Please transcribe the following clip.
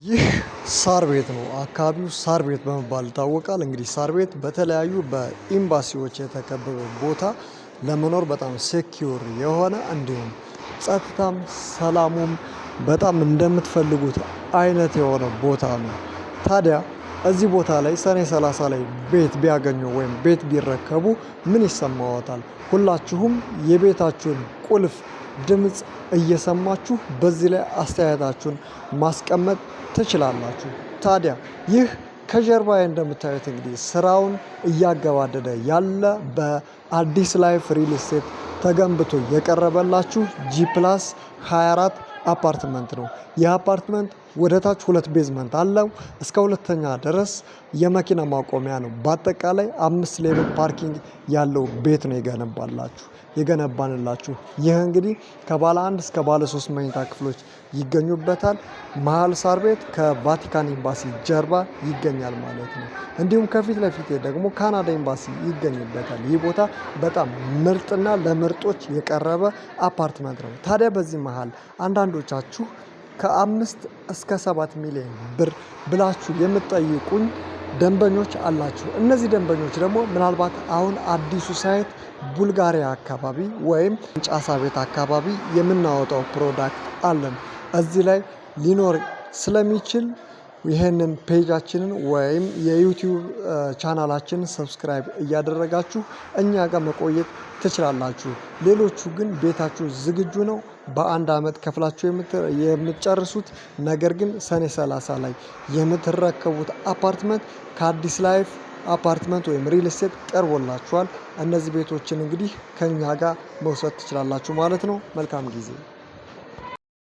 ይህ ሳር ቤት ነው። አካባቢው ሳር ቤት በመባል ይታወቃል። እንግዲህ ሳር ቤት በተለያዩ በኤምባሲዎች የተከበበ ቦታ ለመኖር በጣም ሴኪዩር የሆነ እንዲሁም ጸጥታም ሰላሙም በጣም እንደምትፈልጉት አይነት የሆነ ቦታ ነው። ታዲያ እዚህ ቦታ ላይ ሰኔ 30 ላይ ቤት ቢያገኙ ወይም ቤት ቢረከቡ ምን ይሰማዎታል? ሁላችሁም የቤታችሁን ቁልፍ ድምጽ እየሰማችሁ በዚህ ላይ አስተያየታችሁን ማስቀመጥ ትችላላችሁ። ታዲያ ይህ ከጀርባዬ እንደምታዩት እንግዲህ ስራውን እያገባደደ ያለ በአዲስ ላይፍ ሪል ስቴት ተገንብቶ የቀረበላችሁ ጂ+ 24 አፓርትመንት ነው። ይህ አፓርትመንት ወደ ታች 2 ቤዝመንት አለው። እስከ ሁለተኛ ድረስ የመኪና ማቆሚያ ነው። በአጠቃላይ 5 ሌቭል ፓርኪንግ ያለው ቤት ነው የገነባንላችሁ። ይህ እንግዲህ ከባለ 1 እስከ ባለ 3 መኝታ ክፍሎች ይገኙበታል። መሀል ሳር ቤት ከቫቲካን ኤምባሲ ጀርባ ይገኛል ማለት ነው። እንዲሁም ከፊት ለፊቴ ደግሞ ካናዳ ኤምባሲ ይገኝበታል። ይህ ቦታ በጣም ምርጥና ለምርጦች የቀረበ አፓርትመንት ነው። ታዲያ በዚህ መሃል አንዳንዶቻችሁ ከ5 እስከ 7 ሚሊዮን ብር ብላችሁ የምትጠይቁኝ ደንበኞች አላችሁ። እነዚህ ደንበኞች ደግሞ ምናልባት አሁን አዲሱ ሳይት ቡልጋሪያ አካባቢ ወይም ጫሳ ቤት አካባቢ የምናወጣው ፕሮዳክት አለን። እዚህ ላይ ሊኖር ስለሚችል ይህንን ፔጃችንን ወይም የዩቲዩብ ቻናላችንን ሰብስክራይብ እያደረጋችሁ እኛ ጋር መቆየት ትችላላችሁ። ሌሎቹ ግን ቤታችሁ ዝግጁ ነው። በአንድ አመት ከፍላችሁ የምትጨርሱት ነገር ግን ሰኔ 30 ላይ የምትረከቡት አፓርትመንት ከአዲስ ላይፍ አፓርትመንት ወይም ሪል ስቴት ቀርቦላችኋል። እነዚህ ቤቶችን እንግዲህ ከኛ ጋር መውሰድ ትችላላችሁ ማለት ነው። መልካም ጊዜ